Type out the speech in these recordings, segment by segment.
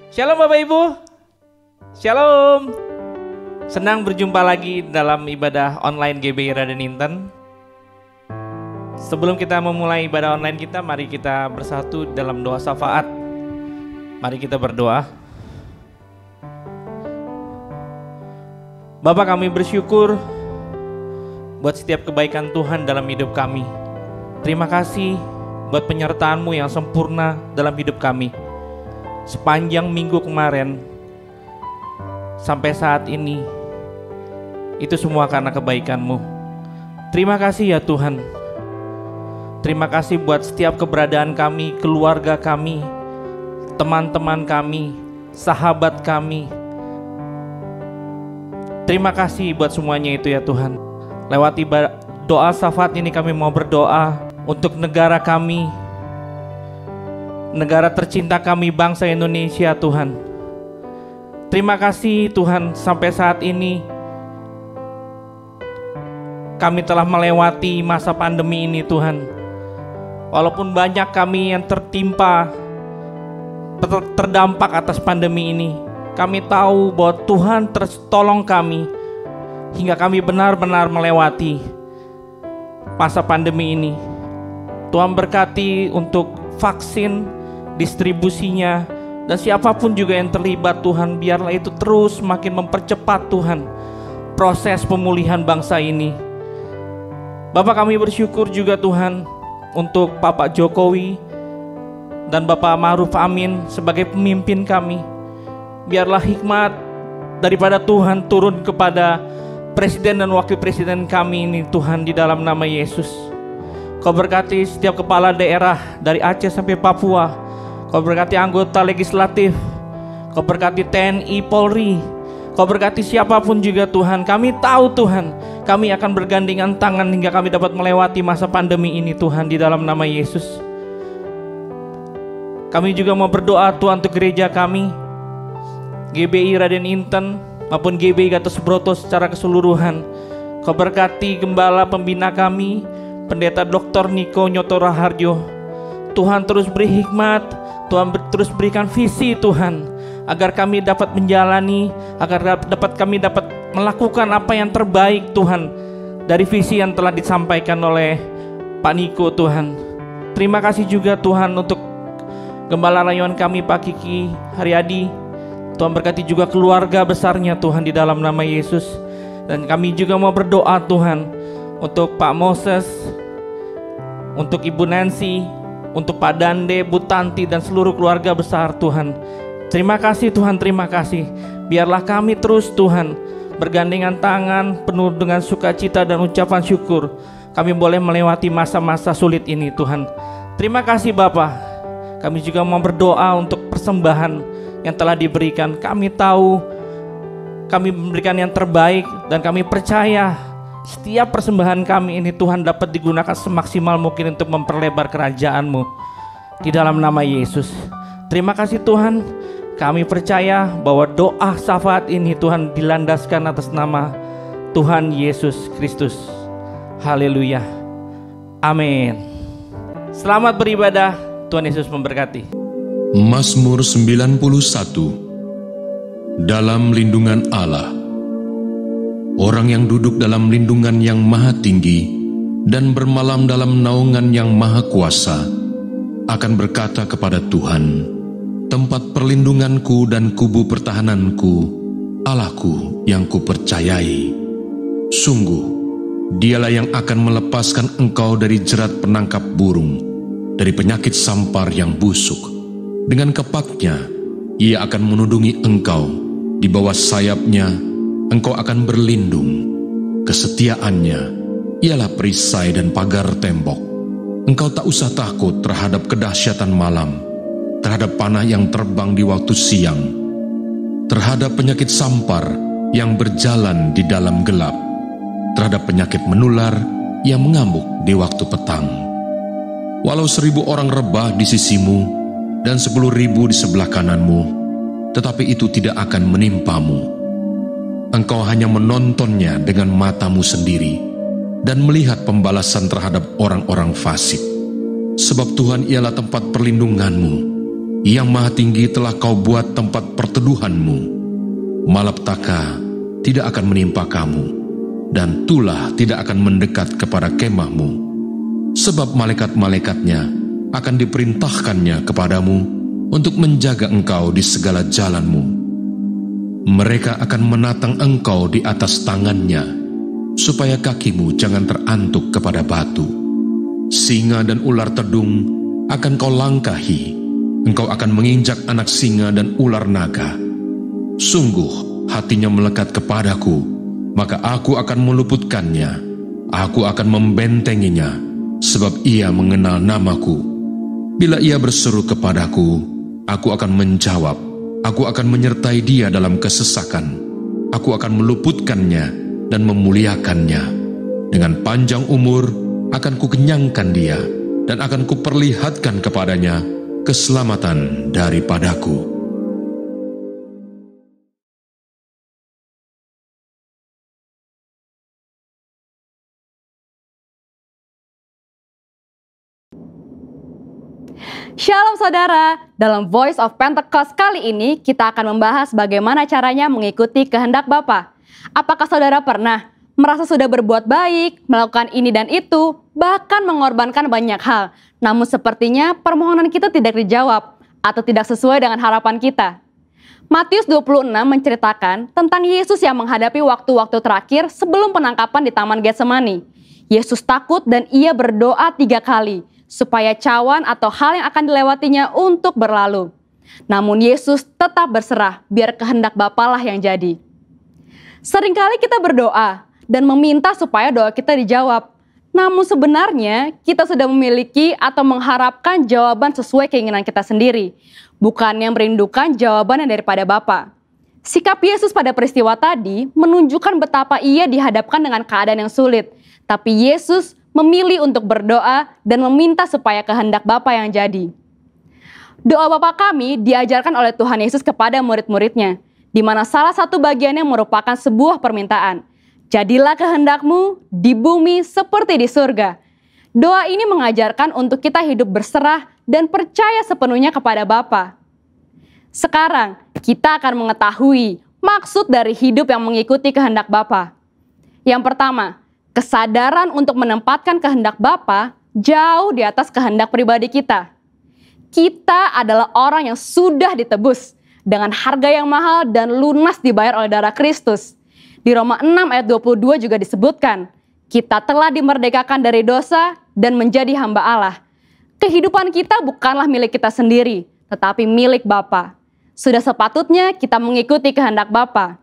Shalom Bapak Ibu. Shalom. Senang berjumpa lagi dalam ibadah online GBI Raden Inten. Sebelum kita memulai ibadah online kita, mari kita bersatu dalam doa syafaat. Mari kita berdoa. Bapa, kami bersyukur buat setiap kebaikan Tuhan dalam hidup kami. Terima kasih buat penyertaan-Mu yang sempurna dalam hidup kami. Sepanjang minggu kemarin sampai saat ini, itu semua karena kebaikan-Mu. Terima kasih ya Tuhan. Terima kasih buat setiap keberadaan kami, keluarga kami, teman-teman kami, sahabat kami. Terima kasih buat semuanya itu ya Tuhan. Lewat doa syafaat ini kami mau berdoa untuk negara kami, negara tercinta kami, bangsa Indonesia Tuhan. Terima kasih Tuhan, sampai saat ini kami telah melewati masa pandemi ini Tuhan. Walaupun banyak kami yang terdampak atas pandemi ini, kami tahu bahwa Tuhan terus tolong kami hingga kami benar-benar melewati masa pandemi ini. Tuhan berkati untuk vaksin, distribusinya, dan siapapun juga yang terlibat Tuhan, biarlah itu terus makin mempercepat Tuhan proses pemulihan bangsa ini. Bapak, kami bersyukur juga Tuhan untuk Bapak Jokowi dan Bapak Ma'ruf Amin sebagai pemimpin kami. Biarlah hikmat daripada Tuhan turun kepada Presiden dan Wakil Presiden kami ini Tuhan, di dalam nama Yesus. Kau berkati setiap kepala daerah dari Aceh sampai Papua. Kau berkati anggota legislatif. Kau berkati TNI, Polri. Kau berkati siapapun juga Tuhan. Kami tahu Tuhan, kami akan bergandengan tangan hingga kami dapat melewati masa pandemi ini Tuhan, di dalam nama Yesus. Kami juga mau berdoa Tuhan untuk gereja kami, GBI Raden Inten maupun GBI Gatot Subroto secara keseluruhan. Kau berkati gembala pembina kami, Pendeta Dr. Niko Nyoto Raharjo. Tuhan terus beri hikmat, Tuhan terus berikan visi Tuhan, agar kami dapat menjalani, agar kami dapat melakukan apa yang terbaik Tuhan dari visi yang telah disampaikan oleh Pak Niko Tuhan. Terima kasih juga Tuhan untuk gembala rayuan kami Pak Kiki Haryadi. Tuhan berkati juga keluarga besarnya Tuhan, di dalam nama Yesus. Dan kami juga mau berdoa Tuhan untuk Pak Moses, untuk Ibu Nancy, untuk Pak Dande, Bu Tanti, dan seluruh keluarga besar Tuhan. Terima kasih Tuhan, terima kasih. Biarlah kami terus Tuhan bergandengan tangan penuh dengan sukacita dan ucapan syukur. Kami boleh melewati masa-masa sulit ini Tuhan. Terima kasih Bapa. Kami juga mau berdoa untuk persembahan yang telah diberikan. Kami tahu kami memberikan yang terbaik, dan kami percaya setiap persembahan kami ini Tuhan dapat digunakan semaksimal mungkin untuk memperlebar kerajaan-Mu, di dalam nama Yesus. Terima kasih Tuhan. Kami percaya bahwa doa syafaat ini Tuhan dilandaskan atas nama Tuhan Yesus Kristus. Haleluya. Amin. Selamat beribadah. Tuhan Yesus memberkati. Mazmur 91. Dalam lindungan Allah. Orang yang duduk dalam lindungan yang maha tinggi dan bermalam dalam naungan yang maha kuasa akan berkata kepada Tuhan, tempat perlindunganku dan kubu pertahananku, Allahku yang kupercayai. Sungguh, Dialah yang akan melepaskan engkau dari jerat penangkap burung, dari penyakit sampar yang busuk. Dengan kepaknya, Ia akan menudungi engkau, di bawah sayapnya engkau akan berlindung. Kesetiaannya ialah perisai dan pagar tembok. Engkau tak usah takut terhadap kedahsyatan malam, terhadap panah yang terbang di waktu siang, terhadap penyakit sampar yang berjalan di dalam gelap, terhadap penyakit menular yang mengamuk di waktu petang. Walau 1000 orang rebah di sisimu dan 10.000 di sebelah kananmu, tetapi itu tidak akan menimpamu. Engkau hanya menontonnya dengan matamu sendiri dan melihat pembalasan terhadap orang-orang fasik. Sebab Tuhan ialah tempat perlindunganmu, Yang Maha Tinggi telah kau buat tempat perteduhanmu. Malapetaka tidak akan menimpa kamu, dan tulah tidak akan mendekat kepada kemahmu. Sebab malaikat-malaikatnya akan diperintahkannya kepadamu untuk menjaga engkau di segala jalanmu. Mereka akan menatang engkau di atas tangannya, supaya kakimu jangan terantuk kepada batu. Singa dan ular tedung akan kau langkahi. Engkau akan menginjak anak singa dan ular naga. Sungguh hatinya melekat kepadaku, maka aku akan meluputkannya. Aku akan membentenginya, sebab ia mengenal namaku. Bila ia berseru kepadaku, aku akan menjawab. Aku akan menyertai dia dalam kesesakan. Aku akan meluputkannya dan memuliakannya. Dengan panjang umur akan kukenyangkan dia, dan akan kuperlihatkan kepadanya keselamatan daripadaku. Shalom saudara, dalam Voice of Pentecost kali ini kita akan membahas bagaimana caranya mengikuti kehendak Bapa. Apakah saudara pernah merasa sudah berbuat baik, melakukan ini dan itu, bahkan mengorbankan banyak hal, namun sepertinya permohonan kita tidak dijawab atau tidak sesuai dengan harapan kita? Matius 26 menceritakan tentang Yesus yang menghadapi waktu-waktu terakhir sebelum penangkapan di Taman Getsemani. Yesus takut dan ia berdoa 3 kali, supaya cawan atau hal yang akan dilewatinya untuk berlalu. Namun Yesus tetap berserah, biar kehendak Bapa lah yang jadi. Seringkali kita berdoa dan meminta supaya doa kita dijawab. Namun sebenarnya kita sudah memiliki atau mengharapkan jawaban sesuai keinginan kita sendiri, bukannya merindukan jawaban yang daripada Bapa. Sikap Yesus pada peristiwa tadi menunjukkan betapa ia dihadapkan dengan keadaan yang sulit, tapi Yesus memilih untuk berdoa dan meminta supaya kehendak Bapa yang jadi. Doa Bapa kami diajarkan oleh Tuhan Yesus kepada murid-muridnya, di mana salah satu bagiannya merupakan sebuah permintaan. Jadilah kehendakmu di bumi seperti di surga. Doa ini mengajarkan untuk kita hidup berserah dan percaya sepenuhnya kepada Bapa. Sekarang kita akan mengetahui maksud dari hidup yang mengikuti kehendak Bapa. Yang pertama, kesadaran untuk menempatkan kehendak Bapa jauh di atas kehendak pribadi kita. Kita adalah orang yang sudah ditebus dengan harga yang mahal dan lunas dibayar oleh darah Kristus. Di Roma 6 ayat 22 juga disebutkan, kita telah dimerdekakan dari dosa dan menjadi hamba Allah. Kehidupan kita bukanlah milik kita sendiri, tetapi milik Bapa. Sudah sepatutnya kita mengikuti kehendak Bapa.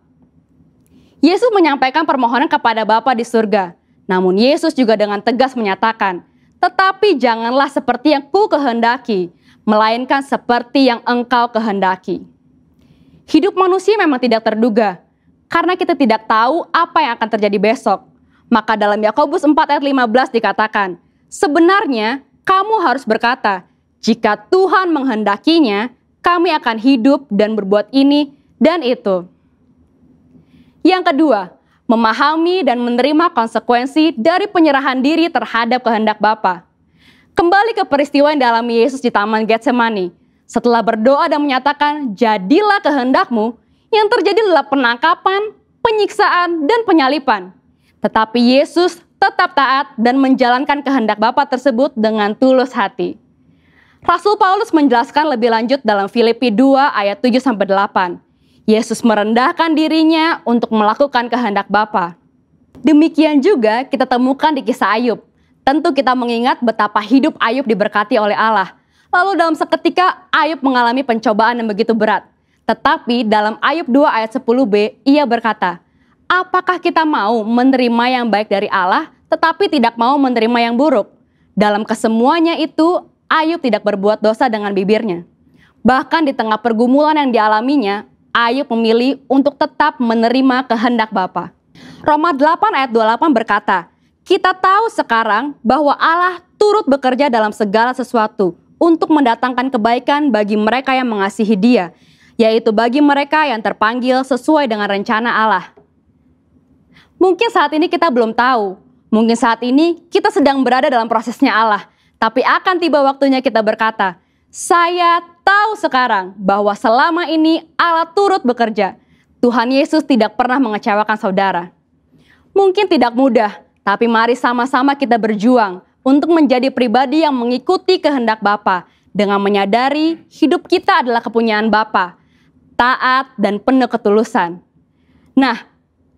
Yesus menyampaikan permohonan kepada Bapa di surga. Namun Yesus juga dengan tegas menyatakan, tetapi janganlah seperti yang ku kehendaki, melainkan seperti yang engkau kehendaki. Hidup manusia memang tidak terduga, karena kita tidak tahu apa yang akan terjadi besok. Maka dalam Yakobus 4 ayat 15 dikatakan, sebenarnya kamu harus berkata, jika Tuhan menghendakinya, kami akan hidup dan berbuat ini dan itu. Yang kedua, memahami dan menerima konsekuensi dari penyerahan diri terhadap kehendak Bapa. Kembali ke peristiwa yang dialami Yesus di Taman Getsemani. Setelah berdoa dan menyatakan, jadilah kehendakmu, yang terjadi adalah penangkapan, penyiksaan, dan penyalipan. Tetapi Yesus tetap taat dan menjalankan kehendak Bapa tersebut dengan tulus hati. Rasul Paulus menjelaskan lebih lanjut dalam Filipi 2 ayat 7-8. Yesus merendahkan dirinya untuk melakukan kehendak Bapa. Demikian juga kita temukan di kisah Ayub. Tentu kita mengingat betapa hidup Ayub diberkati oleh Allah. Lalu dalam seketika Ayub mengalami pencobaan yang begitu berat. Tetapi dalam Ayub 2 ayat 10b, ia berkata, apakah kita mau menerima yang baik dari Allah, tetapi tidak mau menerima yang buruk? Dalam kesemuanya itu, Ayub tidak berbuat dosa dengan bibirnya. Bahkan di tengah pergumulan yang dialaminya, Ayub memilih untuk tetap menerima kehendak Bapa. Roma 8 ayat 28 berkata, kita tahu sekarang bahwa Allah turut bekerja dalam segala sesuatu untuk mendatangkan kebaikan bagi mereka yang mengasihi Dia, yaitu bagi mereka yang terpanggil sesuai dengan rencana Allah. Mungkin saat ini kita belum tahu, mungkin saat ini kita sedang berada dalam prosesnya Allah, tapi akan tiba waktunya kita berkata, saya tahu sekarang bahwa selama ini Allah turut bekerja. Tuhan Yesus tidak pernah mengecewakan saudara. Mungkin tidak mudah, tapi mari sama-sama kita berjuang untuk menjadi pribadi yang mengikuti kehendak Bapa dengan menyadari hidup kita adalah kepunyaan Bapa, taat dan penuh ketulusan. Nah,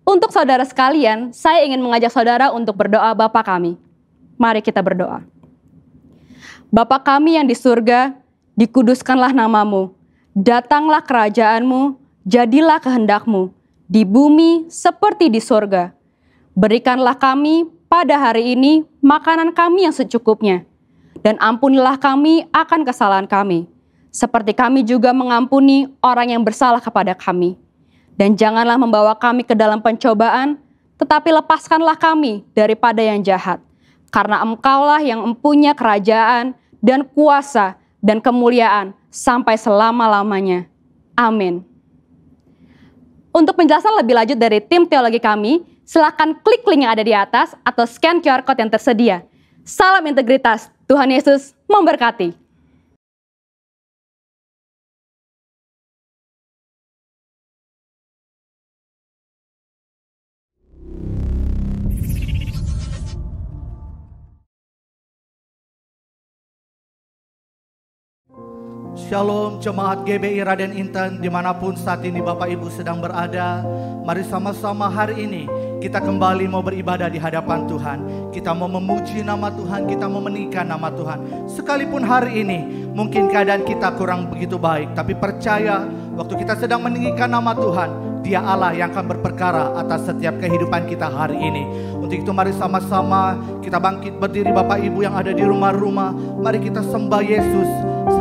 untuk saudara sekalian, saya ingin mengajak saudara untuk berdoa Bapa kami. Mari kita berdoa. Bapa kami yang di surga, dikuduskanlah namamu, datanglah kerajaanmu, jadilah kehendak-Mu, di bumi seperti di surga. Berikanlah kami pada hari ini makanan kami yang secukupnya, dan ampunilah kami akan kesalahan kami, seperti kami juga mengampuni orang yang bersalah kepada kami. Dan janganlah membawa kami ke dalam pencobaan, tetapi lepaskanlah kami daripada yang jahat, karena Engkaulah yang mempunyai kerajaan dan kuasa dan kemuliaan sampai selama-lamanya. Amin. Untuk penjelasan lebih lanjut dari tim teologi kami, silakan klik link yang ada di atas atau scan QR Code yang tersedia. Salam integritas, Tuhan Yesus memberkati. Shalom jemaat GBI Raden Inten dimanapun saat ini Bapak Ibu sedang berada. Mari sama-sama hari ini kita kembali mau beribadah di hadapan Tuhan. Kita mau memuji nama Tuhan, kita mau meninggikan nama Tuhan. Sekalipun hari ini mungkin keadaan kita kurang begitu baik, tapi percaya waktu kita sedang meninggikan nama Tuhan, Dia Allah yang akan berperkara atas setiap kehidupan kita hari ini. Untuk itu mari sama-sama kita bangkit berdiri Bapak Ibu yang ada di rumah-rumah. Mari kita sembah Yesus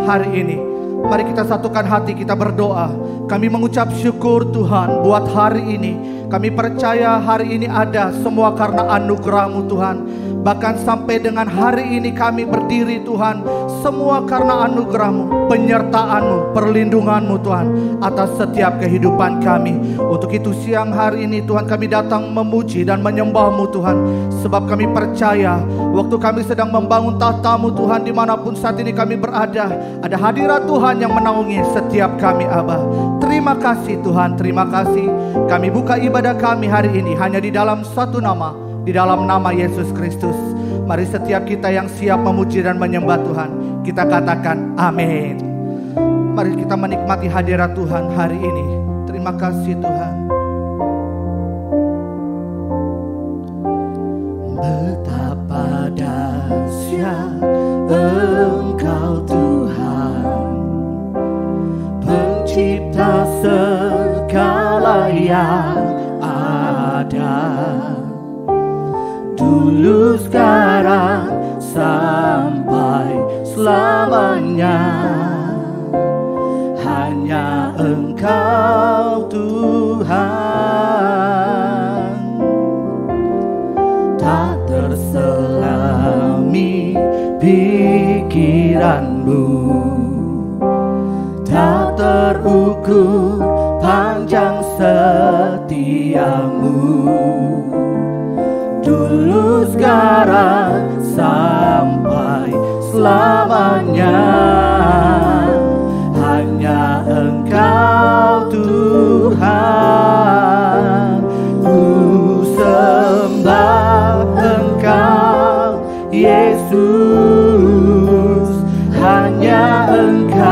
hari ini. Mari kita satukan hati, kita berdoa. Kami mengucap syukur Tuhan buat hari ini. Kami percaya hari ini ada semua karena anugerah-Mu Tuhan. Bahkan sampai dengan hari ini kami berdiri Tuhan, semua karena anugerah-Mu, penyertaan-Mu, perlindungan-Mu Tuhan atas setiap kehidupan kami. Untuk itu siang hari ini Tuhan kami datang memuji dan menyembah-Mu Tuhan. Sebab kami percaya waktu kami sedang membangun tahta-Mu Tuhan, dimanapun saat ini kami berada, ada hadirat Tuhan yang menaungi setiap kami Aba. Terima kasih Tuhan, terima kasih. Kami buka ibadah kami hari ini hanya di dalam satu nama, di dalam nama Yesus Kristus. Mari setiap kita yang siap memuji dan menyembah Tuhan, kita katakan amin. Mari kita menikmati hadirat Tuhan hari ini. Terima kasih Tuhan. Betapa dahsyat Engkau Tuhan, pencipta segala yang ada, dulu sekarang sampai selamanya. Hanya Engkau Tuhan, tak terselami pikiran-Mu, tak terukur panjang setia-Mu. Dulu sekarang sampai selamanya. Hanya Engkau Tuhan, ku sembah Engkau Yesus. Hanya Engkau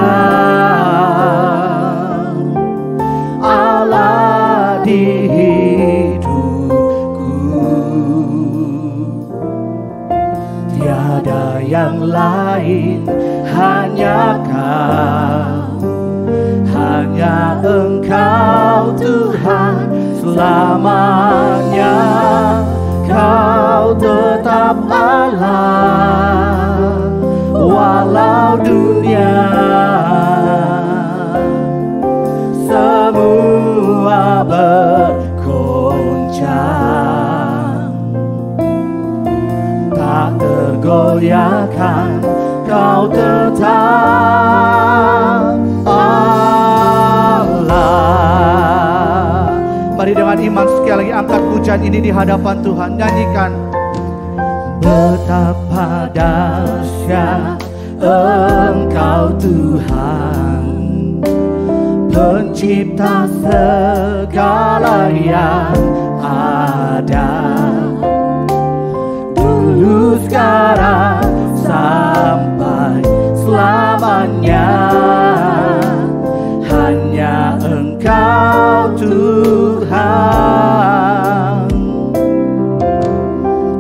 Allah di hidupku, tiada yang lain, hanya Kau. Hanya Engkau Tuhan selamanya. Kau tetap Allah walau dunia semua bergoncang, tak tergoyahkan. Kau tetap Allah. Mari dengan iman sekali lagi angkat pujian ini di hadapan Tuhan. Nyanyikan. Betapa dahsyat Engkau Tuhan, pencipta segala yang ada, dulu, sekarang, sampai selamanya. Hanya Engkau Tuhan,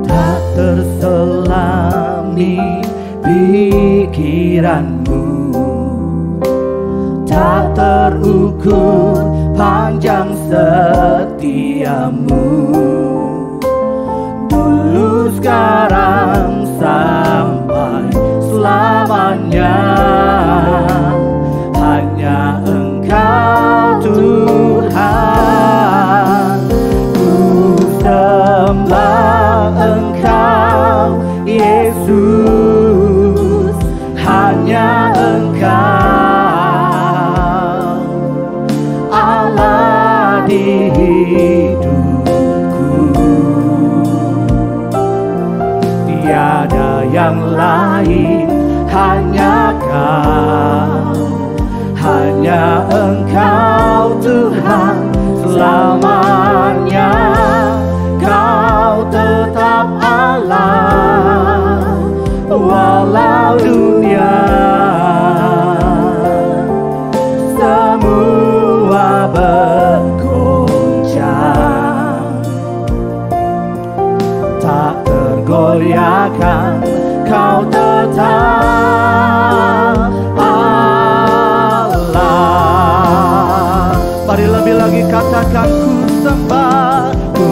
tak terselami pikiranmu, tak terukur panjang setiamu, dulu, sekarang, sampai selamanya. Hanya Engkau Tuhan, ku sembah Engkau Yesus, hanya Engkau Allah di hidupku. Tiada yang lain, hanya Kau, hanya Engkau Tuhan selamanya. Kau tetap Allah walau dunia semua bergoncang, tak tergoyahkan. Kau tetap Allah. Mari lebih lagi katakan, ku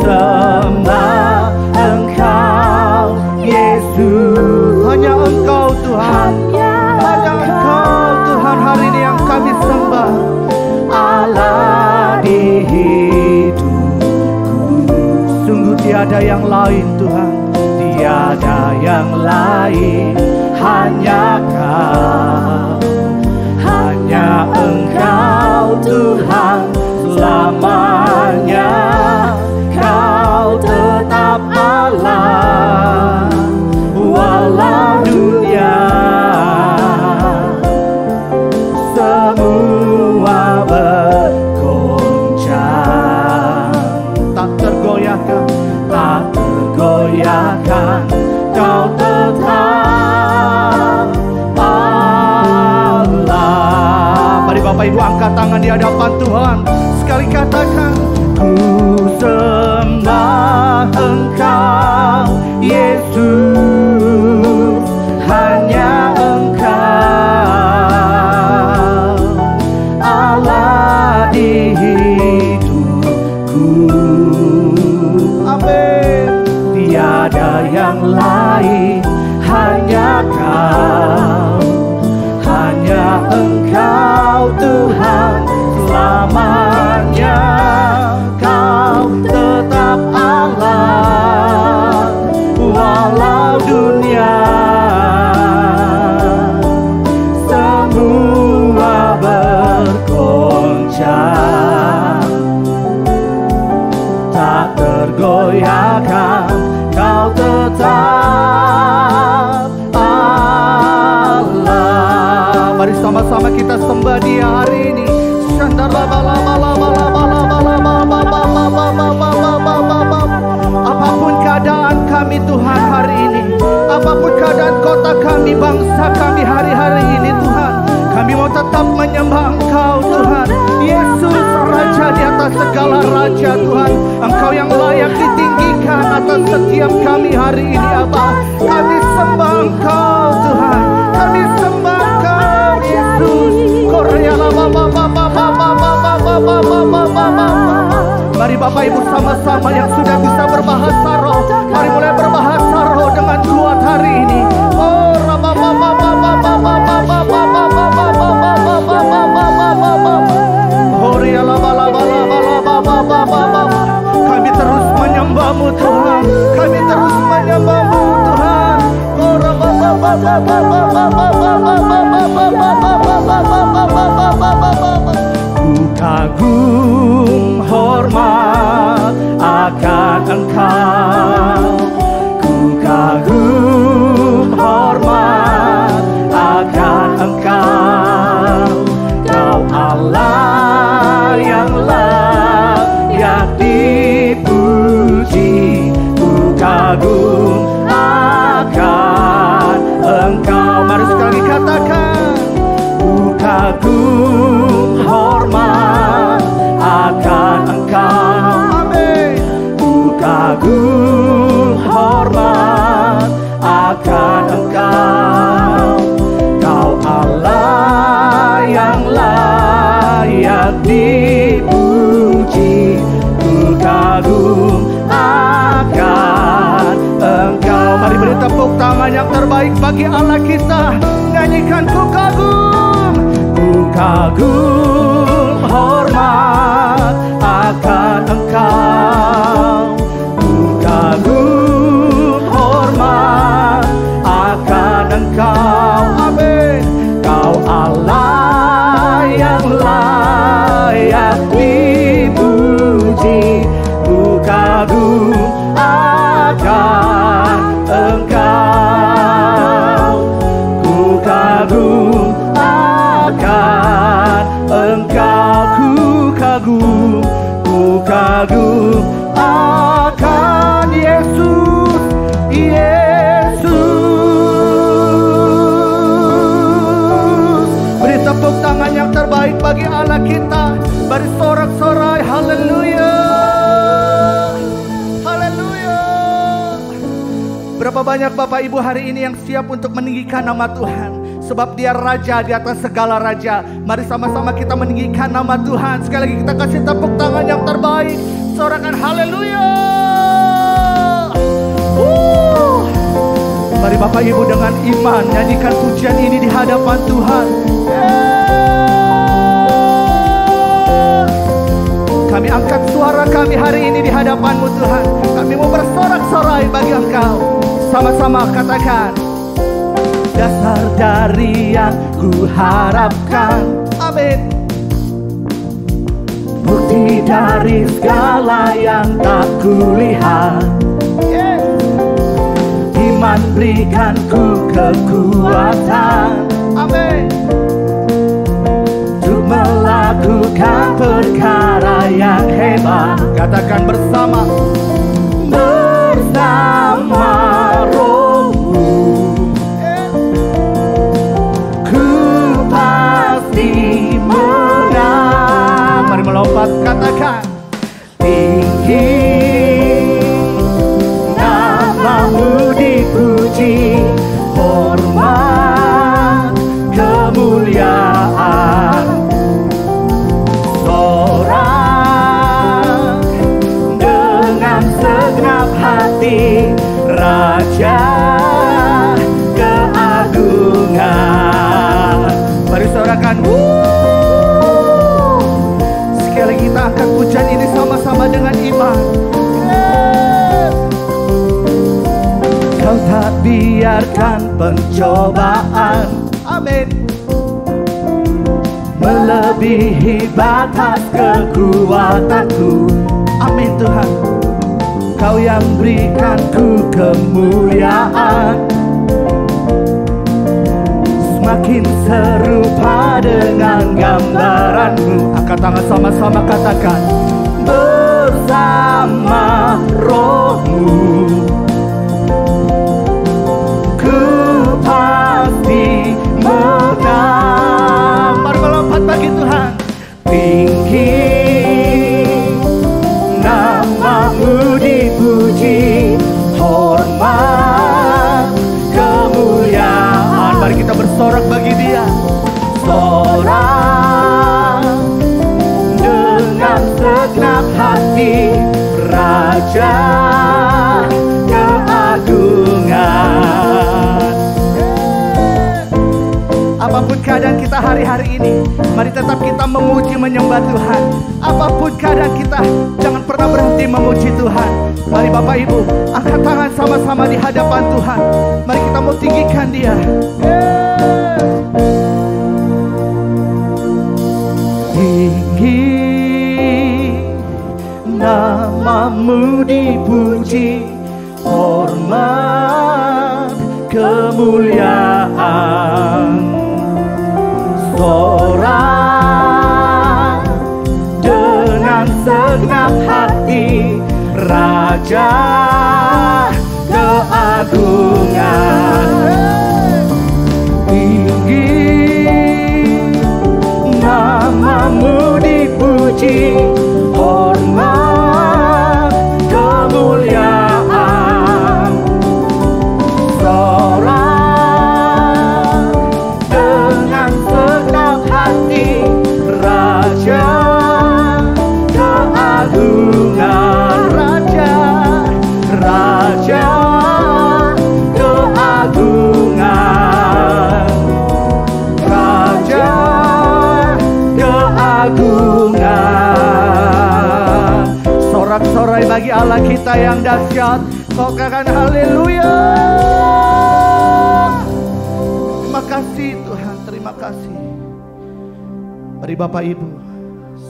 sembah Engkau Yesus. Hanya Engkau Tuhan, hanya Engkau Tuhan hari ini yang kami sembah. Allah di hidupku, sungguh tiada yang lain Tuhan, tiada yang lain, hanya Kau, hanya Engkau Tuhan selamanya. Kau tetap Allah walau dunia semua bergoncang, tak tergoyahkan, tak tergoyahkan. Kau tetap Allah. Mari Bapak Ibu angkat tangan di hadapan Tuhan, sekali katakan, ku sembah Engkau Yesus, hanya Engkau Allah di hidupku. Amin. Tiada yang lain, hanya Kau, hanya Engkau Tuhan selamanya. Kau tetap Allah walau dunia semua bergoncang, tak tergoyahkan. Kau tetap Allah. Mari sama-sama kita sembah Dia hari ini. Apapun keadaan kami Tuhan hari ini, apapun keadaan kota kami, bangsa kami hari-hari ini Tuhan, kami mau tetap menyembah Engkau Tuhan Yesus, Raja di atas segala raja Tuhan. Engkau yang layak ditinggikan atas setiap kami hari ini Abah. Kami sembah Engkau Tuhan, kami sembah Engkau Yesus. Mari Bapak Ibu sama-sama yang sudah bisa berbahasa roh, mari mulai berbahasa roh dengan kuat hari ini. Oh, kami terus menyembah-Mu Tuhan, kami terus menyembah-Mu Tuhan. Ku kagum hormat akan Engkau, ku kagum hormat kagum akan Engkau. Mari sekali katakan, ku kagum hormat akan Engkau. Amin. Ku kagum hormat akan Engkau. Kau Allah yang layak dipuji. Ku kagum akan Engkau. Mari beri tepuk tangan yang terbaik bagi Allah kita. Nyanyikan ku kagum. Ku kagum hormat akan Engkau. Ku kagum hormat akan Engkau. Amin. Kau Allah yang layak dipuji. Ku kagum akan Engkau. Ku kagum akan Engkau. Ku kagum akan Yesus, Yesus. Beri tepuk tangan yang terbaik bagi Allah kita. Beri sorak-sorai haleluya, haleluya. Berapa banyak Bapak Ibu hari ini yang siap untuk meninggikan nama Tuhan? Sebab Dia Raja di atas segala raja. Mari sama-sama kita meninggikan nama Tuhan. Sekali lagi kita kasih tepuk tangan yang terbaik. Sorakan haleluya. Mari Bapak Ibu dengan iman nyanyikan pujian ini di hadapan Tuhan. Kami angkat suara kami hari ini di hadapan-Mu Tuhan. Kami mau bersorak-sorai bagi Engkau. Sama-sama katakan, dasar dari yang ku harapkan. Amin. Bukti dari segala yang tak kulihat. Iman berikan ku kekuatan. Amin. Untuk melakukan perkara yang hebat. Katakan bersama. Bersama Roh-Mu ku pasti menang. Mari melompat katakan, tinggi nama-Mu dipuji, hormat kemuliaan, sorak dengan segenap hati, Raja keagungan. Mari sorakan. Sekali lagi kita akan pujian ini sama-sama dengan iman. Kau tak biarkan pencobaan, amin, melebihi batas kekuatanku. Amin Tuhan. Kau yang berikan ku kemuliaan, semakin serupa dengan gambaran-Mu. Angkat tangan sama-sama katakan, bersama Roh-Mu ku pasti menang. Mari melompat bagi Tuhan. Tinggi nama-Mu dipuji, hormat kemuliaan. Mari kita bersorak bagi Dia. Sorak dengan segenap hati, Raja keagungan. Apapun keadaan kita hari-hari ini, mari tetap kita memuji menyembah Tuhan. Apapun keadaan kita, jangan pernah berhenti memuji Tuhan. Mari Bapak Ibu, angkat tangan sama-sama di hadapan Tuhan. Mari kita mau tinggikan Dia. Tinggi nama-Mu dipuji, hormat kemuliaan, sorak dengan segenap hati, Raja keagungan. Tinggi namamu dipuji, hormat kemuliaan. Sorak dengan segenap hati, Raja keagungan. Raja, Raja keagungan. Raja keagungan. Sorak-sorai bagi Allah kita yang dahsyat. Katakan haleluya. Terima kasih Tuhan, terima kasih. Mari Bapak Ibu,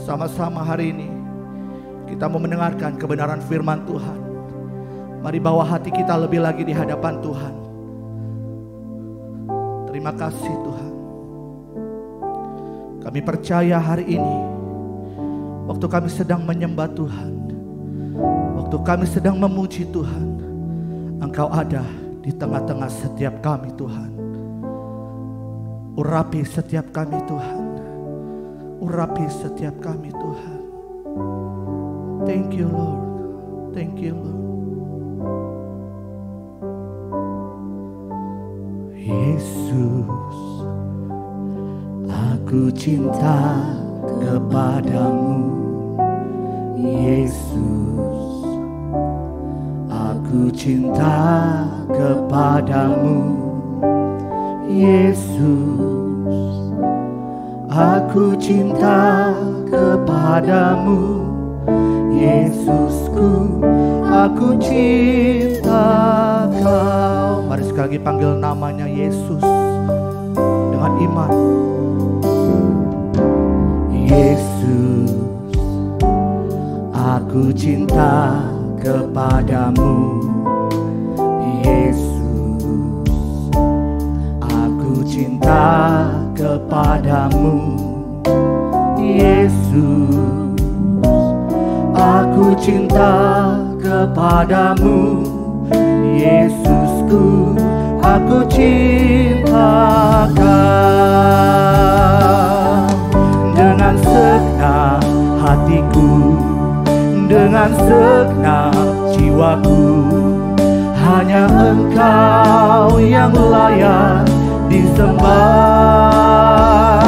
sama-sama hari ini kita mau mendengarkan kebenaran firman Tuhan. Mari bawa hati kita lebih lagi di hadapan Tuhan. Terima kasih Tuhan. Kami percaya hari ini, waktu kami sedang menyembah Tuhan, waktu kami sedang memuji Tuhan, Engkau ada di tengah-tengah setiap kami Tuhan. Urapi setiap kami Tuhan. Urapi setiap kami Tuhan. Thank you Lord. Thank you Lord. Yesus, aku cinta kepadamu. Yesus, aku cinta kepadamu. Yesus, aku cinta kepadamu. Yesusku, aku cinta Kau. Mari sekali lagi panggil namanya Yesus dengan iman. Yesus, aku cinta kepadamu. Yesus, aku cinta kepadamu. Yesus, aku cinta kepadamu. Yesusku, aku cinta Kau. Dengan segenap hatiku, dengan segenap jiwaku, hanya Engkau yang layak disembah.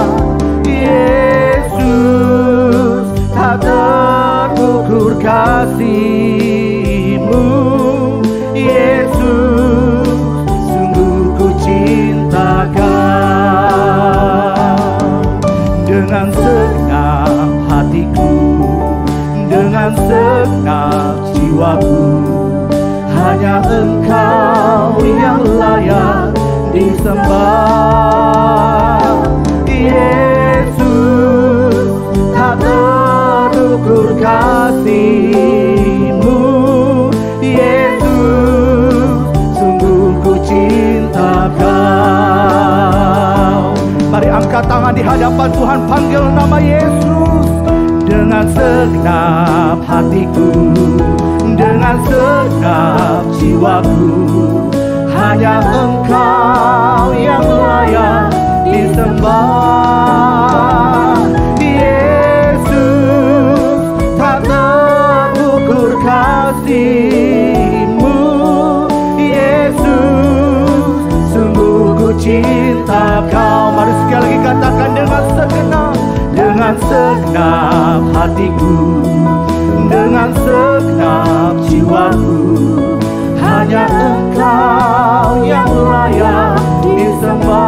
Yesus, tak terukur kasih-Mu. Yesus, sungguh ku cinta Kau. Dengan segenap hatiku, dengan segenap jiwaku, hanya Engkau yang layak disembah. Yesus, tak terukur kasih-Mu. Yesus, sungguh ku cinta Kau. Mari angkat tangan di hadapan Tuhan, panggil nama Yesus. Dengan segenap hatiku, dengan segenap jiwaku, hanya Engkau yang layak disembah. Yesus, tak terukur kasih-Mu. Yesus, sungguh ku cinta Kau. Mari sekali lagi katakan dengan segenap hatiku, dengan segenap jiwaku, hanya Engkau yang layak disembah.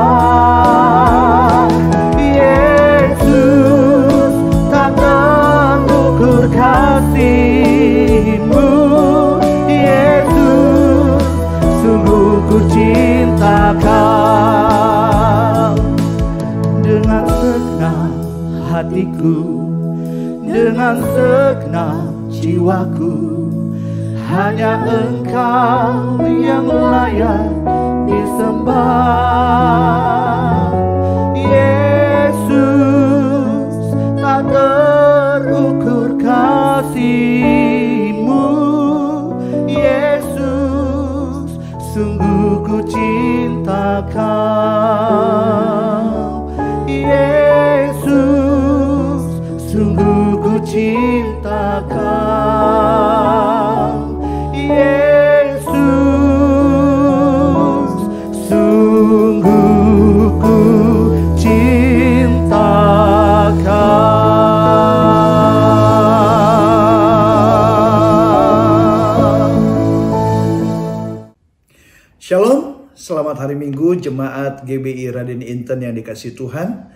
Yesus, tak terukur kasih-Mu. Yesus, sungguh ku cinta Kau. Dengan segenap hatiku, dengan segenap jiwaku, hanya Engkau yang layak disembah. Yesus, tak terukur kasih-Mu. Yesus, sungguh Kau, Yesus, sungguh ku cinta Kau, Yesus, sungguh ku cinta Kau. Shalom, selamat hari Minggu Jemaat GBI Raden Inten yang dikasihi Tuhan.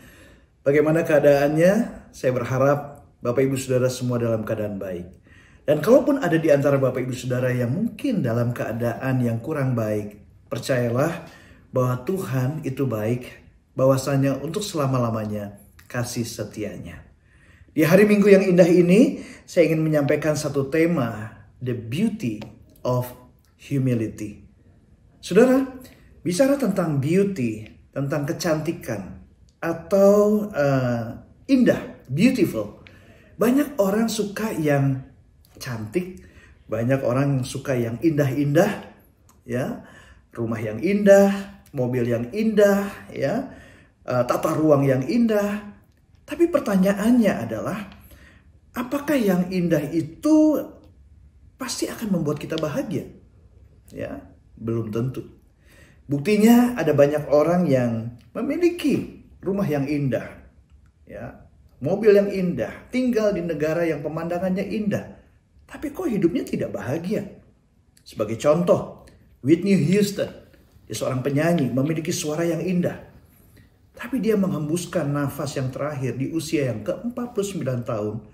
Bagaimana keadaannya? Saya berharap Bapak Ibu Saudara semua dalam keadaan baik. Dan kalaupun ada di antara Bapak Ibu Saudara yang mungkin dalam keadaan yang kurang baik, percayalah bahwa Tuhan itu baik, bahwasanya untuk selama-lamanya kasih setianya. Di hari Minggu yang indah ini, saya ingin menyampaikan satu tema, The Beauty of Humility. Saudara, bicara tentang beauty, tentang kecantikan, atau indah, beautiful. Banyak orang suka yang cantik, banyak orang suka yang indah-indah, ya, rumah yang indah, mobil yang indah, ya, tata ruang yang indah. Tapi pertanyaannya adalah, apakah yang indah itu pasti akan membuat kita bahagia? Ya, belum tentu. Buktinya ada banyak orang yang memiliki rumah yang indah, ya, mobil yang indah, tinggal di negara yang pemandangannya indah, tapi kok hidupnya tidak bahagia. Sebagai contoh, Whitney Houston, dia seorang penyanyi, memiliki suara yang indah, tapi dia menghembuskan nafas yang terakhir di usia yang ke-49 tahun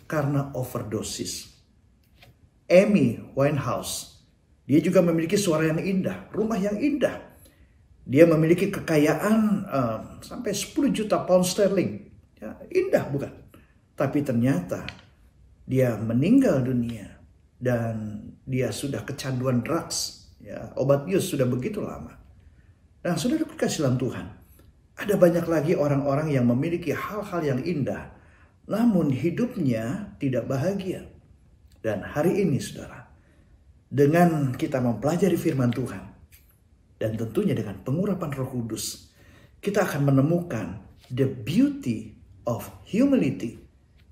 karena overdosis. Amy Winehouse, dia juga memiliki suara yang indah, rumah yang indah. Dia memiliki kekayaan sampai 10 juta pound sterling. Ya, indah bukan? Tapi ternyata dia meninggal dunia dan dia sudah kecanduan drugs. Ya, obat bius sudah begitu lama. Nah, saudara kekasih dalam Tuhan, ada banyak lagi orang-orang yang memiliki hal-hal yang indah, namun hidupnya tidak bahagia. Dan hari ini saudara, dengan kita mempelajari firman Tuhan, dan tentunya dengan pengurapan Roh Kudus, kita akan menemukan the beauty of humility,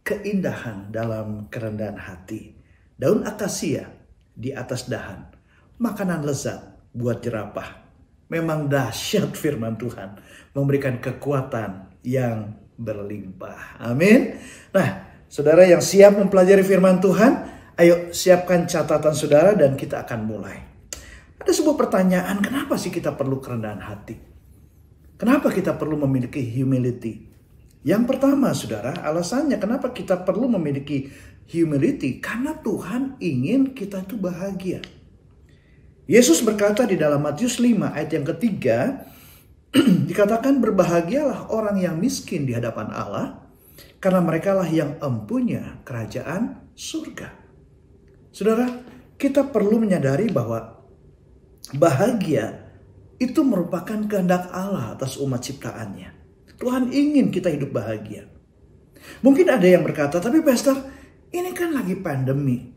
keindahan dalam kerendahan hati. Daun akasia di atas dahan, makanan lezat buat jerapah. Memang dahsyat firman Tuhan, memberikan kekuatan yang berlimpah. Amin. Nah, saudara yang siap mempelajari firman Tuhan, ayo siapkan catatan saudara dan kita akan mulai. Ada sebuah pertanyaan, kenapa sih kita perlu kerendahan hati? Kenapa kita perlu memiliki humility? Yang pertama saudara, alasannya kenapa kita perlu memiliki humility, karena Tuhan ingin kita itu bahagia. Yesus berkata di dalam Matius 5 ayat yang ketiga, dikatakan berbahagialah orang yang miskin di hadapan Allah, karena merekalah yang empunya kerajaan surga. Saudara, kita perlu menyadari bahwa bahagia itu merupakan kehendak Allah atas umat ciptaannya. Tuhan ingin kita hidup bahagia. Mungkin ada yang berkata, tapi Pastor, ini kan lagi pandemi.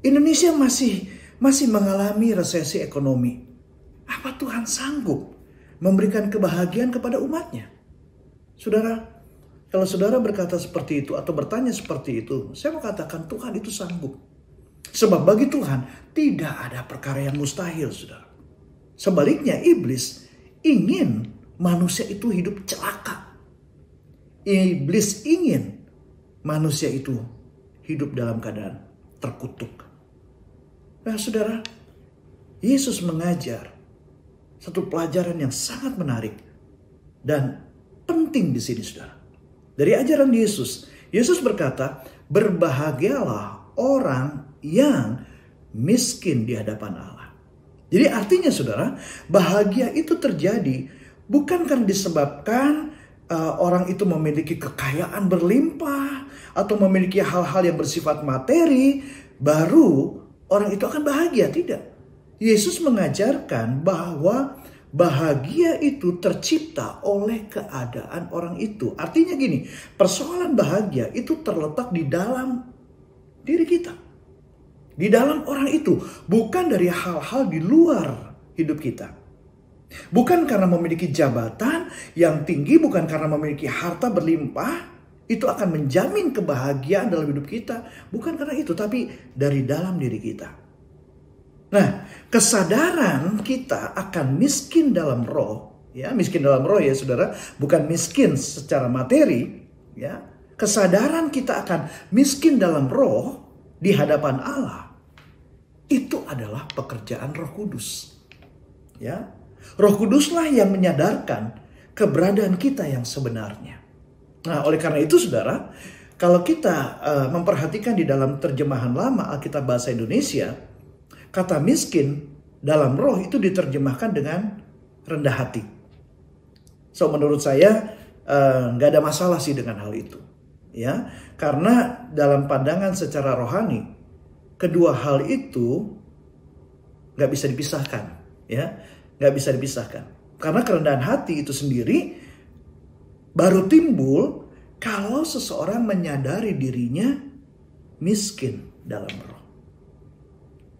Indonesia masih mengalami resesi ekonomi. Apa Tuhan sanggup memberikan kebahagiaan kepada umatnya? Saudara, kalau saudara berkata seperti itu atau bertanya seperti itu, saya mau katakan Tuhan itu sanggup. Sebab bagi Tuhan tidak ada perkara yang mustahil, saudara. Sebaliknya iblis ingin manusia itu hidup celaka. Iblis ingin manusia itu hidup dalam keadaan terkutuk. Nah saudara, Yesus mengajar satu pelajaran yang sangat menarik dan penting di sini saudara. Dari ajaran Yesus, Yesus berkata, berbahagialah orang yang miskin di hadapan Allah. Jadi artinya saudara, bahagia itu terjadi bukan karena disebabkan orang itu memiliki kekayaan berlimpah atau memiliki hal-hal yang bersifat materi, baru orang itu akan bahagia. Tidak. Yesus mengajarkan bahwa bahagia itu tercipta oleh keadaan orang itu. Artinya gini, persoalan bahagia itu terletak di dalam diri kita. Di dalam orang itu, bukan dari hal-hal di luar hidup kita. Bukan karena memiliki jabatan yang tinggi, bukan karena memiliki harta berlimpah, itu akan menjamin kebahagiaan dalam hidup kita. Bukan karena itu, tapi dari dalam diri kita. Nah, kesadaran kita akan miskin dalam roh, ya, miskin dalam roh ya saudara, bukan miskin secara materi, ya. Kesadaran kita akan miskin dalam roh di hadapan Allah, itu adalah pekerjaan Roh Kudus, ya. Roh Kuduslah yang menyadarkan keberadaan kita yang sebenarnya. Nah, oleh karena itu saudara, kalau kita memperhatikan di dalam terjemahan lama Alkitab bahasa Indonesia, kata miskin dalam roh itu diterjemahkan dengan rendah hati. So menurut saya nggak ada masalah sih dengan hal itu, ya, karena dalam pandangan secara rohani kedua hal itu nggak bisa dipisahkan, ya. Gak bisa dipisahkan. Karena kerendahan hati itu sendiri baru timbul kalau seseorang menyadari dirinya miskin dalam roh.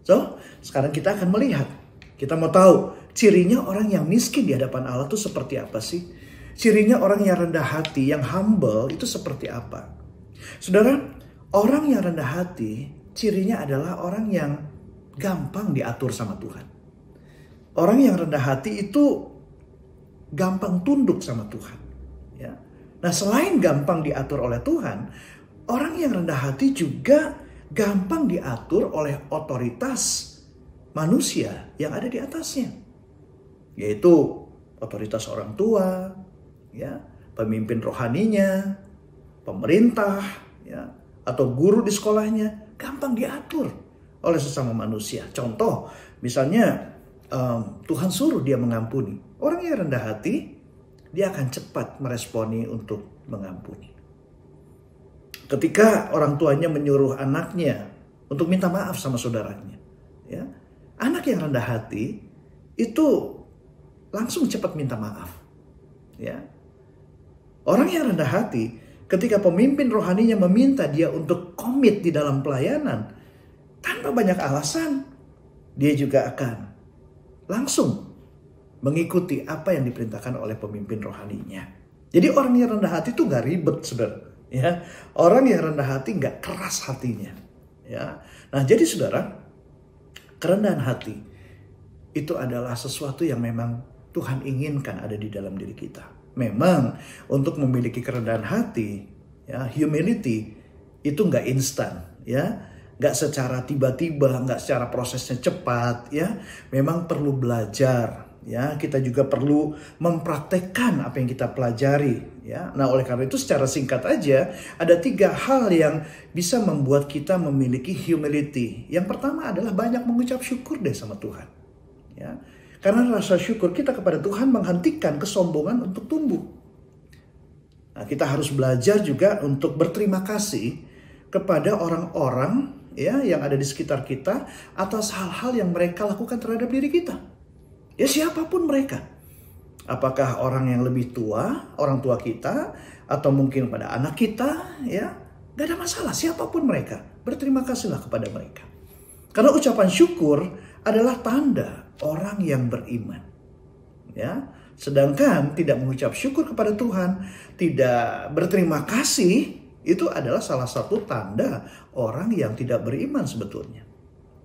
So, sekarang kita akan melihat. Kita mau tahu cirinya orang yang miskin di hadapan Allah itu seperti apa sih? Cirinya orang yang rendah hati, yang humble itu seperti apa? Saudara, orang yang rendah hati cirinya adalah orang yang gampang diatur sama Tuhan. Orang yang rendah hati itu gampang tunduk sama Tuhan, ya. Nah, selain gampang diatur oleh Tuhan, orang yang rendah hati juga gampang diatur oleh otoritas manusia yang ada di atasnya, yaitu otoritas orang tua, ya, pemimpin rohaninya, pemerintah, ya, atau guru di sekolahnya, gampang diatur oleh sesama manusia. Contoh, misalnya Tuhan suruh dia mengampuni. Orang yang rendah hati, dia akan cepat meresponi untuk mengampuni. Ketika orang tuanya menyuruh anaknya untuk minta maaf sama saudaranya, ya, anak yang rendah hati itu langsung cepat minta maaf, ya. Orang yang rendah hati, ketika pemimpin rohaninya meminta dia untuk komit di dalam pelayanan, tanpa banyak alasan, dia juga akan langsung mengikuti apa yang diperintahkan oleh pemimpin rohaninya. Jadi orang yang rendah hati itu gak ribet, saudara. Ya, orang yang rendah hati gak keras hatinya. Ya, nah jadi saudara, kerendahan hati itu adalah sesuatu yang memang Tuhan inginkan ada di dalam diri kita. Memang untuk memiliki kerendahan hati, ya, humility itu gak instan, ya. Gak secara tiba-tiba, gak secara prosesnya cepat, ya. Memang perlu belajar, ya. Kita juga perlu mempraktekkan apa yang kita pelajari, ya. Nah, oleh karena itu secara singkat aja, ada 3 hal yang bisa membuat kita memiliki humility. Yang pertama adalah banyak mengucap syukur deh sama Tuhan, ya. Karena rasa syukur kita kepada Tuhan menghentikan kesombongan untuk tumbuh. Nah, kita harus belajar juga untuk berterima kasih kepada orang-orang, ya, yang ada di sekitar kita atas hal-hal yang mereka lakukan terhadap diri kita. Ya, siapapun mereka. Apakah orang yang lebih tua, orang tua kita, atau mungkin pada anak kita, ya, gak ada masalah. Siapapun mereka, berterima kasihlah kepada mereka. Karena ucapan syukur adalah tanda orang yang beriman, ya. Sedangkan tidak mengucap syukur kepada Tuhan, tidak berterima kasih, itu adalah salah satu tanda orang yang tidak beriman sebetulnya,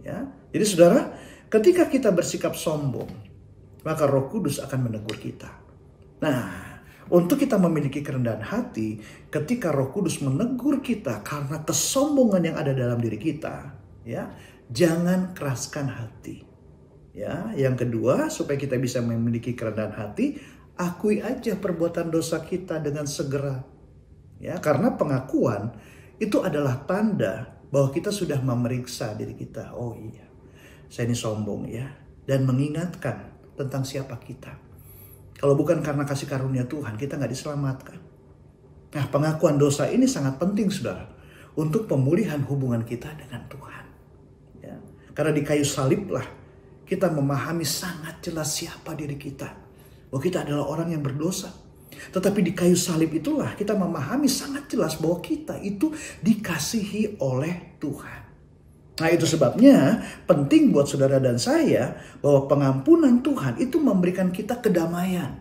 ya. Jadi saudara, ketika kita bersikap sombong, maka Roh Kudus akan menegur kita. Nah, untuk kita memiliki kerendahan hati, ketika Roh Kudus menegur kita karena kesombongan yang ada dalam diri kita, ya, jangan keraskan hati. Ya, yang kedua, supaya kita bisa memiliki kerendahan hati, akui aja perbuatan dosa kita dengan segera. Ya, karena pengakuan itu adalah tanda bahwa kita sudah memeriksa diri kita. Oh iya, saya ini sombong, ya. Dan mengingatkan tentang siapa kita. Kalau bukan karena kasih karunia Tuhan, kita nggak diselamatkan. Nah, pengakuan dosa ini sangat penting, saudara, untuk pemulihan hubungan kita dengan Tuhan. Ya. Karena di kayu salib lah kita memahami sangat jelas siapa diri kita. Bahwa kita adalah orang yang berdosa. Tetapi di kayu salib itulah kita memahami sangat jelas bahwa kita itu dikasihi oleh Tuhan. Nah, itu sebabnya penting buat saudara dan saya bahwa pengampunan Tuhan itu memberikan kita kedamaian,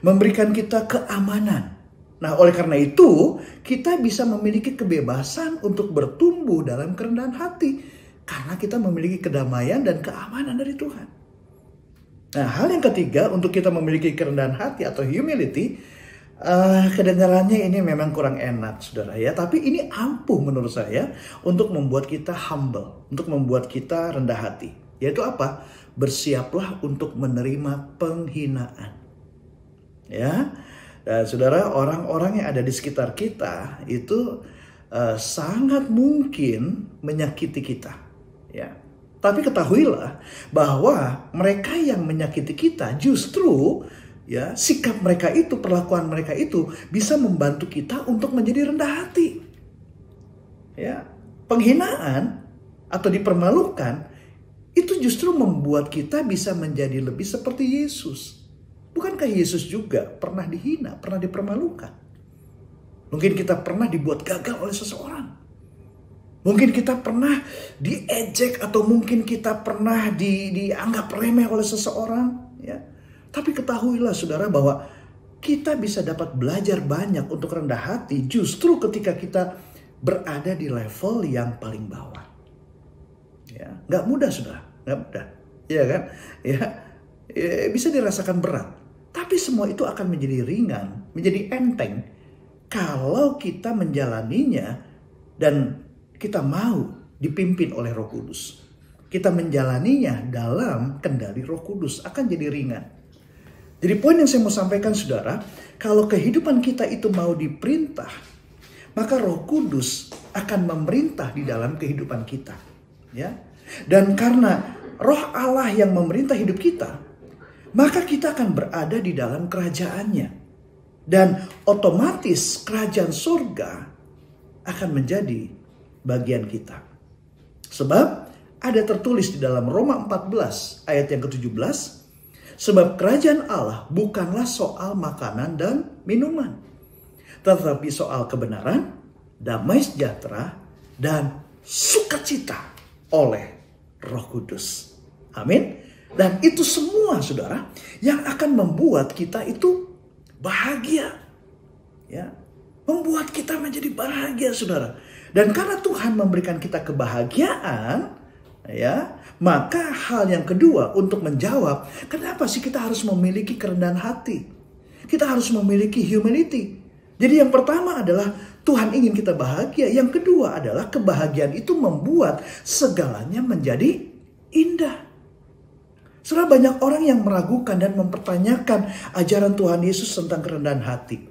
memberikan kita keamanan. Nah, oleh karena itu kita bisa memiliki kebebasan untuk bertumbuh dalam kerendahan hati karena kita memiliki kedamaian dan keamanan dari Tuhan. Nah, hal yang ketiga untuk kita memiliki kerendahan hati atau humility, kedengarannya ini memang kurang enak, saudara ya. Tapi ini ampuh menurut saya untuk membuat kita humble, untuk membuat kita rendah hati. Yaitu apa? Bersiaplah untuk menerima penghinaan. Ya, dan saudara, orang-orang yang ada di sekitar kita itu sangat mungkin menyakiti kita. Ya, tapi ketahuilah bahwa mereka yang menyakiti kita justru ya, sikap mereka itu, perlakuan mereka itu bisa membantu kita untuk menjadi rendah hati. Ya, penghinaan atau dipermalukan itu justru membuat kita bisa menjadi lebih seperti Yesus. Bukankah Yesus juga pernah dihina, pernah dipermalukan? Mungkin kita pernah dibuat gagal oleh seseorang. Mungkin kita pernah diejek atau mungkin kita pernah dianggap remeh oleh seseorang. Ya. Tapi ketahuilah saudara bahwa kita bisa dapat belajar banyak untuk rendah hati justru ketika kita berada di level yang paling bawah. Ya, nggak mudah saudara, nggak mudah, ya kan? Ya, bisa dirasakan berat. Tapi semua itu akan menjadi ringan, menjadi enteng kalau kita menjalaninya dan kita mau dipimpin oleh Roh Kudus. Kita menjalaninya dalam kendali Roh Kudus akan jadi ringan. Jadi poin yang saya mau sampaikan saudara, kalau kehidupan kita itu mau diperintah, maka Roh Kudus akan memerintah di dalam kehidupan kita. Ya. Dan karena Roh Allah yang memerintah hidup kita, maka kita akan berada di dalam kerajaannya. Dan otomatis kerajaan surga akan menjadi bagian kita. Sebab ada tertulis di dalam Roma 14 ayat yang ke-17, sebab kerajaan Allah bukanlah soal makanan dan minuman, tetapi soal kebenaran, damai sejahtera, dan sukacita oleh Roh Kudus. Amin. Dan itu semua saudara yang akan membuat kita itu bahagia. Ya, membuat kita menjadi bahagia saudara. Dan karena Tuhan memberikan kita kebahagiaan, ya, maka hal yang kedua untuk menjawab, kenapa sih kita harus memiliki kerendahan hati? Kita harus memiliki humility. Jadi yang pertama adalah Tuhan ingin kita bahagia. Yang kedua adalah kebahagiaan itu membuat segalanya menjadi indah. Saudara, banyak orang yang meragukan dan mempertanyakan ajaran Tuhan Yesus tentang kerendahan hati.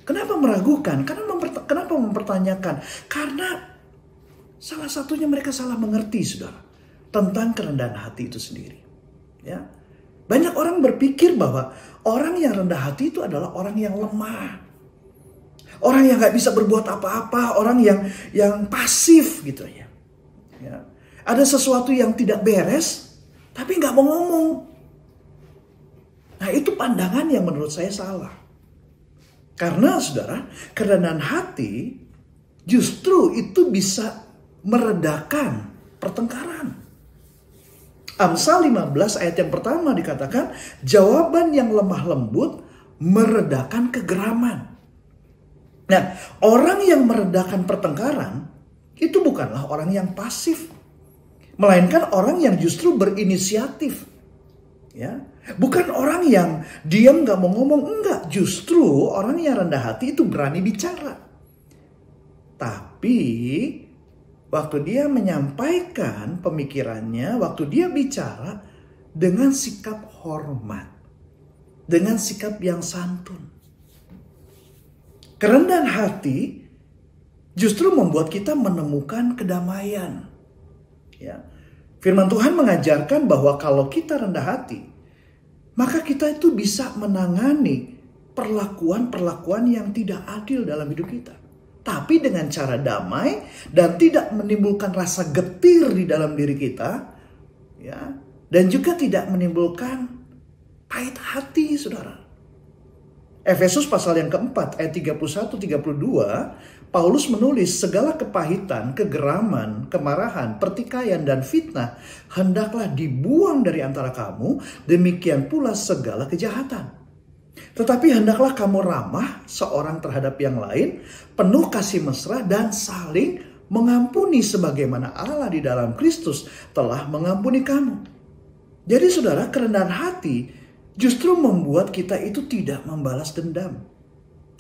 Kenapa meragukan? Kenapa mempertanyakan? Karena salah satunya mereka salah mengerti, saudara, tentang kerendahan hati itu sendiri. Ya, banyak orang berpikir bahwa orang yang rendah hati itu adalah orang yang lemah, orang yang nggak bisa berbuat apa-apa, orang yang pasif gitu ya. Ya. Ada sesuatu yang tidak beres, tapi nggak mau ngomong. Nah, itu pandangan yang menurut saya salah. Karena saudara, kerendahan hati justru itu bisa meredakan pertengkaran. Amsal 15 ayat yang pertama dikatakan, jawaban yang lemah lembut meredakan kegeraman. Nah, orang yang meredakan pertengkaran itu bukanlah orang yang pasif, melainkan orang yang justru berinisiatif. Ya, bukan orang yang diam gak mau ngomong, enggak. Justru orang yang rendah hati itu berani bicara. Tapi waktu dia menyampaikan pemikirannya, waktu dia bicara dengan sikap hormat, dengan sikap yang santun. Kerendahan hati justru membuat kita menemukan kedamaian. Ya. Firman Tuhan mengajarkan bahwa kalau kita rendah hati, maka kita itu bisa menangani perlakuan-perlakuan yang tidak adil dalam hidup kita. Tapi dengan cara damai dan tidak menimbulkan rasa getir di dalam diri kita. Ya, dan juga tidak menimbulkan pahit hati, saudara. Efesus pasal yang keempat ayat 31-32 Paulus menulis segala kepahitan, kegeraman, kemarahan, pertikaian, dan fitnah hendaklah dibuang dari antara kamu, demikian pula segala kejahatan. Tetapi hendaklah kamu ramah seorang terhadap yang lain, penuh kasih mesra dan saling mengampuni sebagaimana Allah di dalam Kristus telah mengampuni kamu. Jadi saudara, kerendahan hati justru membuat kita itu tidak membalas dendam.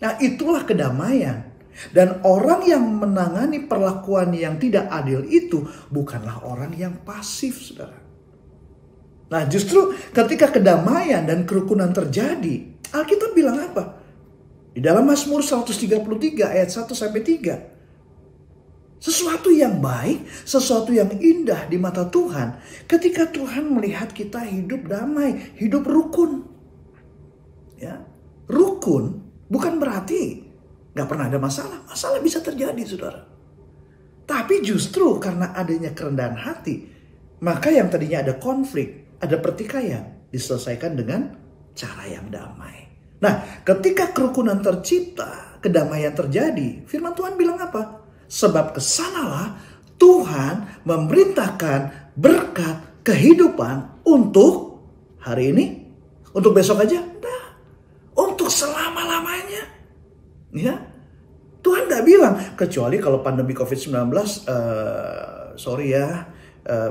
Nah, itulah kedamaian. Dan orang yang menangani perlakuan yang tidak adil itu bukanlah orang yang pasif, saudara. Nah, justru ketika kedamaian dan kerukunan terjadi, Alkitab bilang apa? Di dalam Mazmur 133 ayat 1-3. Sesuatu yang baik, sesuatu yang indah di mata Tuhan ketika Tuhan melihat kita hidup damai, hidup rukun. Ya, rukun bukan berarti gak pernah ada masalah. Masalah bisa terjadi, saudara. Tapi justru karena adanya kerendahan hati, maka yang tadinya ada konflik, ada pertikaian, diselesaikan dengan cara yang damai. Nah, ketika kerukunan tercipta, kedamaian terjadi, firman Tuhan bilang apa? Sebab kesanalah Tuhan memerintahkan berkat kehidupan untuk hari ini, untuk besok aja, nah, untuk selama-lamanya. Ya, Tuhan gak bilang kecuali kalau pandemi COVID-19,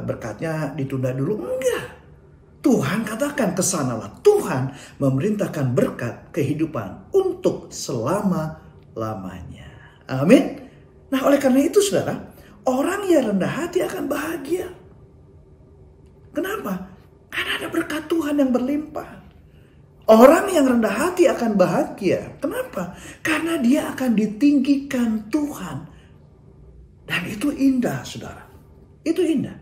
berkatnya ditunda dulu. Enggak. Tuhan katakan kesanalah Tuhan memerintahkan berkat kehidupan untuk selama-lamanya. Amin. Nah, oleh karena itu saudara, orang yang rendah hati akan bahagia. Kenapa? Karena ada berkat Tuhan yang berlimpah. Orang yang rendah hati akan bahagia. Kenapa? Karena dia akan ditinggikan Tuhan. Dan itu indah, saudara. Itu indah.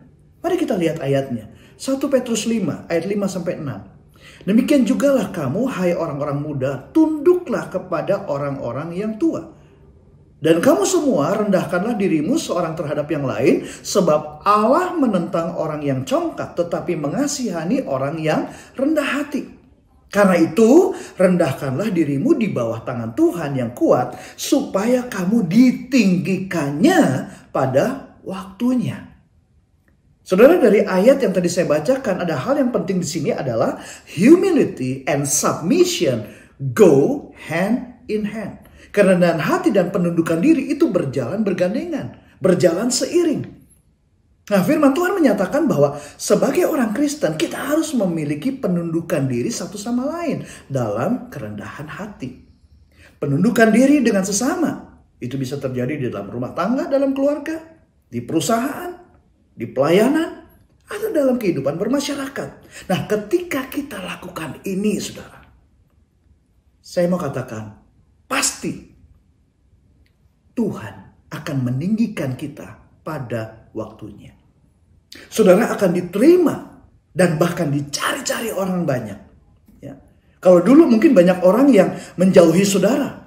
Mari kita lihat ayatnya. 1 Petrus 5 ayat 5-6. Demikian jugalah kamu, hai orang-orang muda, tunduklah kepada orang-orang yang tua. Dan kamu semua rendahkanlah dirimu seorang terhadap yang lain, sebab Allah menentang orang yang congkak, tetapi mengasihani orang yang rendah hati. Karena itu, rendahkanlah dirimu di bawah tangan Tuhan yang kuat, supaya kamu ditinggikannya pada waktunya. Saudara, dari ayat yang tadi saya bacakan, ada hal yang penting di sini adalah humility and submission go hand in hand. Kerendahan hati dan penundukan diri itu berjalan bergandengan, berjalan seiring. Nah, firman Tuhan menyatakan bahwa sebagai orang Kristen kita harus memiliki penundukan diri satu sama lain dalam kerendahan hati. Penundukan diri dengan sesama itu bisa terjadi di dalam rumah tangga, dalam keluarga, di perusahaan, di pelayanan, atau dalam kehidupan bermasyarakat. Nah, ketika kita lakukan ini, saudara, saya mau katakan pasti Tuhan akan meninggikan kita pada waktunya. Saudara akan diterima dan bahkan dicari-cari orang banyak. Ya. Kalau dulu mungkin banyak orang yang menjauhi saudara.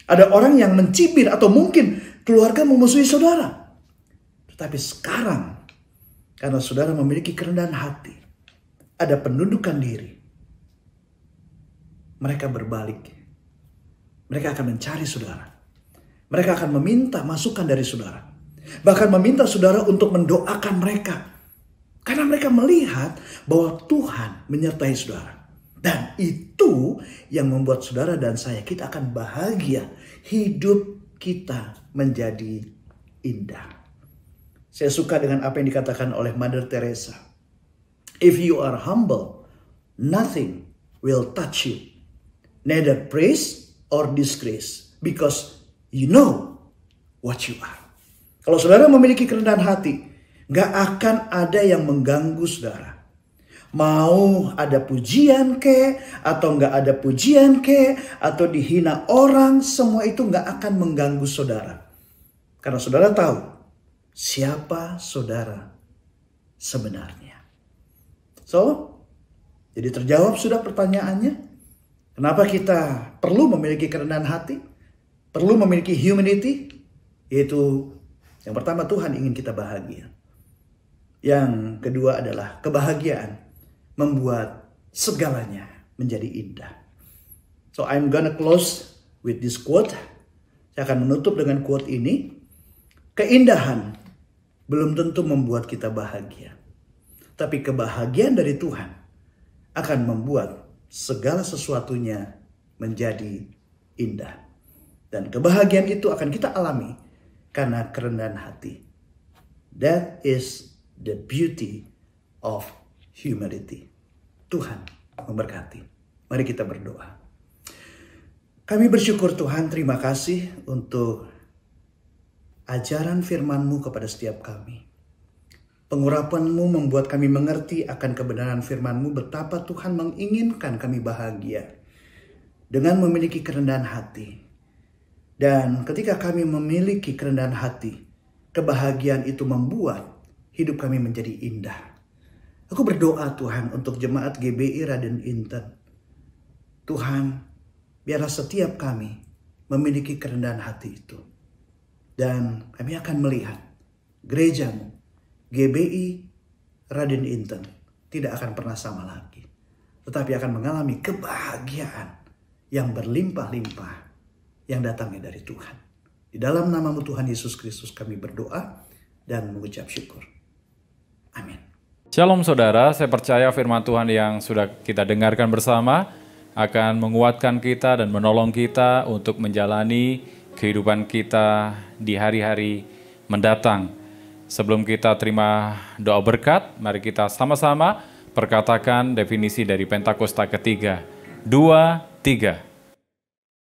Ada orang yang mencibir atau mungkin keluarga memusuhi saudara. Tetapi sekarang, karena saudara memiliki kerendahan hati, ada penundukan diri, mereka berbalik. Mereka akan mencari saudara. Mereka akan meminta masukan dari saudara. Bahkan meminta saudara untuk mendoakan mereka. Karena mereka melihat bahwa Tuhan menyertai saudara. Dan itu yang membuat saudara dan saya, kita akan bahagia. Hidup kita menjadi indah. Saya suka dengan apa yang dikatakan oleh Mother Teresa. If you are humble, nothing will touch you. Neither praise or disgrace. Because you know what you are. Kalau saudara memiliki kerendahan hati, gak akan ada yang mengganggu saudara. Mau ada pujian ke, atau gak ada pujian ke, atau dihina orang, semua itu gak akan mengganggu saudara. Karena saudara tahu siapa saudara sebenarnya. So, jadi terjawab sudah pertanyaannya. Kenapa kita perlu memiliki kerendahan hati? Perlu memiliki humility? Yaitu yang pertama, Tuhan ingin kita bahagia. Yang kedua adalah kebahagiaan membuat segalanya menjadi indah. So I'm gonna close with this quote. Saya akan menutup dengan quote ini. Keindahan belum tentu membuat kita bahagia. Tapi kebahagiaan dari Tuhan akan membuat segala sesuatunya menjadi indah. Dan kebahagiaan itu akan kita alami karena kerendahan hati. That is the beauty of humility. Tuhan memberkati. Mari kita berdoa. Kami bersyukur Tuhan, terima kasih untuk ajaran firman-Mu kepada setiap kami. Pengurapan-Mu membuat kami mengerti akan kebenaran firman-Mu, betapa Tuhan menginginkan kami bahagia dengan memiliki kerendahan hati. Dan ketika kami memiliki kerendahan hati, kebahagiaan itu membuat hidup kami menjadi indah. Aku berdoa Tuhan untuk jemaat GBI Raden Inten. Tuhan, biarlah setiap kami memiliki kerendahan hati itu. Dan kami akan melihat gereja-Mu, GBI Raden Inten, tidak akan pernah sama lagi. Tetapi akan mengalami kebahagiaan yang berlimpah-limpah yang datangnya dari Tuhan. Di dalam nama-Mu Tuhan Yesus Kristus kami berdoa dan mengucap syukur. Amin. Shalom saudara, saya percaya firman Tuhan yang sudah kita dengarkan bersama akan menguatkan kita dan menolong kita untuk menjalani kehidupan kita di hari-hari mendatang. Sebelum kita terima doa berkat, mari kita sama-sama perkatakan definisi dari Pentakosta ketiga. 2, 3.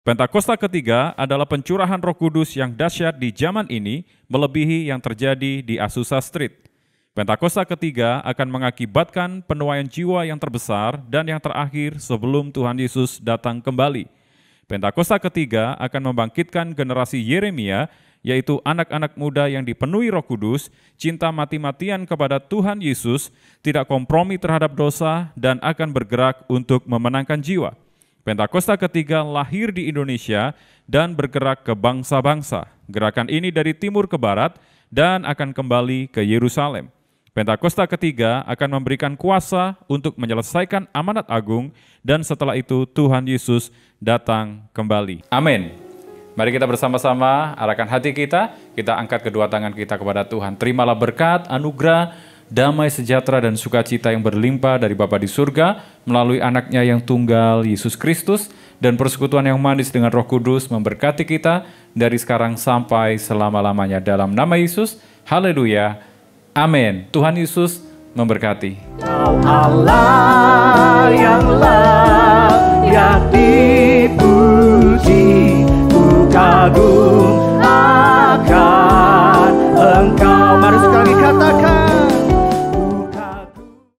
Pentakosta ketiga adalah pencurahan Roh Kudus yang dahsyat di zaman ini, melebihi yang terjadi di Azusa Street. Pentakosta ketiga akan mengakibatkan penuaian jiwa yang terbesar dan yang terakhir sebelum Tuhan Yesus datang kembali. Pentakosta ketiga akan membangkitkan generasi Yeremia, yaitu anak-anak muda yang dipenuhi Roh Kudus, cinta mati-matian kepada Tuhan Yesus, tidak kompromi terhadap dosa, dan akan bergerak untuk memenangkan jiwa. Pentakosta ketiga lahir di Indonesia dan bergerak ke bangsa-bangsa. Gerakan ini dari timur ke barat dan akan kembali ke Yerusalem. Pentakosta ketiga akan memberikan kuasa untuk menyelesaikan amanat agung, dan setelah itu Tuhan Yesus datang kembali. Amin. Mari kita bersama-sama arahkan hati kita angkat kedua tangan kita kepada Tuhan. Terimalah berkat, anugerah, damai sejahtera dan sukacita yang berlimpah dari Bapa di surga melalui anaknya yang tunggal, Yesus Kristus, dan persekutuan yang manis dengan Roh Kudus memberkati kita dari sekarang sampai selama-lamanya. Dalam nama Yesus, haleluya. Amin. Tuhan Yesus memberkati. Allah yang layak dipuji, ku kagum.